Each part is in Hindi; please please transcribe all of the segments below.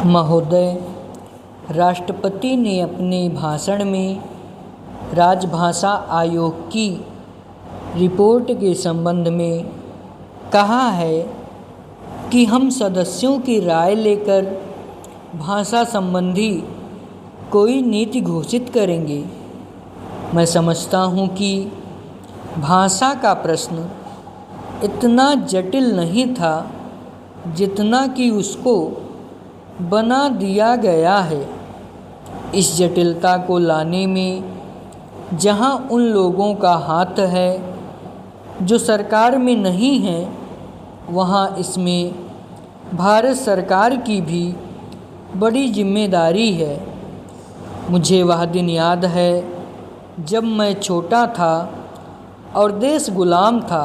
महोदय, राष्ट्रपति ने अपने भाषण में राजभाषा आयोग की रिपोर्ट के संबंध में कहा है कि हम सदस्यों की राय लेकर भाषा संबंधी कोई नीति घोषित करेंगे। मैं समझता हूँ कि भाषा का प्रश्न इतना जटिल नहीं था जितना कि उसको बना दिया गया है। इस जटिलता को लाने में जहाँ उन लोगों का हाथ है जो सरकार में नहीं हैं, वहाँ इसमें भारत सरकार की भी बड़ी जिम्मेदारी है। मुझे वह दिन याद है जब मैं छोटा था और देश गुलाम था।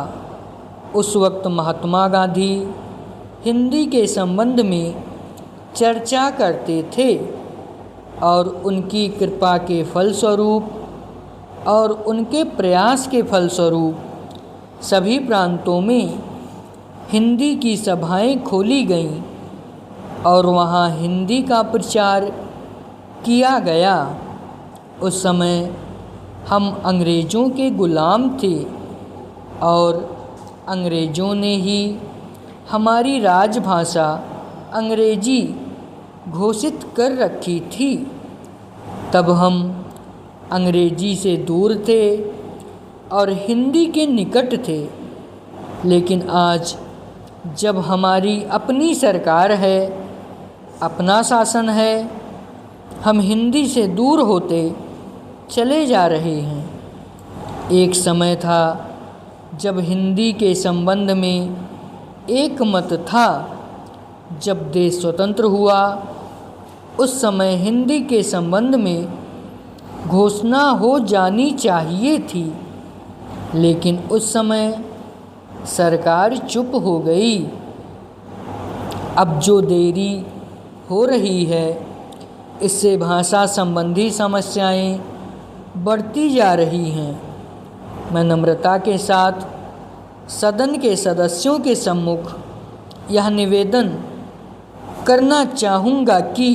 उस वक्त महात्मा गांधी हिंदी के संबंध में चर्चा करते थे और उनकी कृपा के फलस्वरूप और उनके प्रयास के फलस्वरूप सभी प्रांतों में हिंदी की सभाएं खोली गईं और वहाँ हिंदी का प्रचार किया गया। उस समय हम अंग्रेज़ों के गुलाम थे और अंग्रेज़ों ने ही हमारी राजभाषा अंग्रेजी घोषित कर रखी थी। तब हम अंग्रेजी से दूर थे और हिंदी के निकट थे, लेकिन आज जब हमारी अपनी सरकार है, अपना शासन है, हम हिंदी से दूर होते चले जा रहे हैं। एक समय था जब हिंदी के संबंध में एक मत था। जब देश स्वतंत्र हुआ उस समय हिंदी के संबंध में घोषणा हो जानी चाहिए थी, लेकिन उस समय सरकार चुप हो गई। अब जो देरी हो रही है, इससे भाषा संबंधी समस्याएं बढ़ती जा रही हैं। मैं नम्रता के साथ सदन के सदस्यों के सम्मुख यह निवेदन करना चाहूँगा कि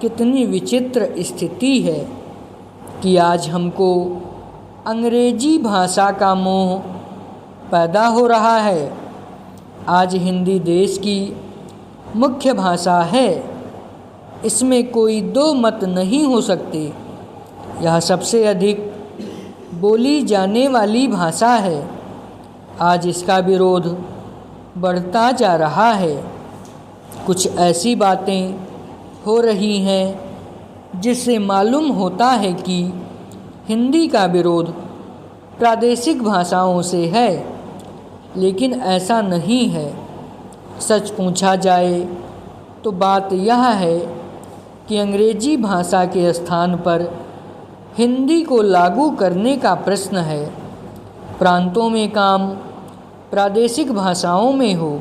कितनी विचित्र स्थिति है कि आज हमको अंग्रेजी भाषा का मोह पैदा हो रहा है। आज हिंदी देश की मुख्य भाषा है, इसमें कोई दो मत नहीं हो सकते। यह सबसे अधिक बोली जाने वाली भाषा है। आज इसका विरोध बढ़ता जा रहा है। कुछ ऐसी बातें हो रही हैं जिससे मालूम होता है कि हिंदी का विरोध प्रादेशिक भाषाओं से है, लेकिन ऐसा नहीं है। सच पूछा जाए तो बात यह है कि अंग्रेजी भाषा के स्थान पर हिंदी को लागू करने का प्रश्न है। प्रांतों में काम प्रादेशिक भाषाओं में हो,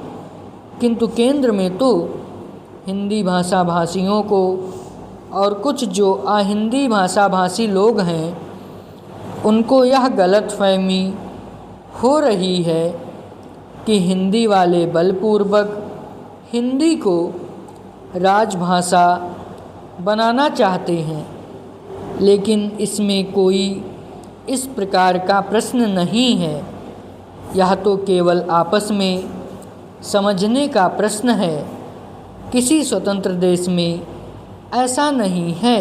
किंतु केंद्र में तो हिंदी भाषा भाषियों को और कुछ जो अहिंदी भाषा भाषी लोग हैं, उनको यह गलतफहमी हो रही है कि हिंदी वाले बलपूर्वक हिंदी को राजभाषा बनाना चाहते हैं, लेकिन इसमें कोई इस प्रकार का प्रश्न नहीं है। यह तो केवल आपस में समझने का प्रश्न है। किसी स्वतंत्र देश में ऐसा नहीं है।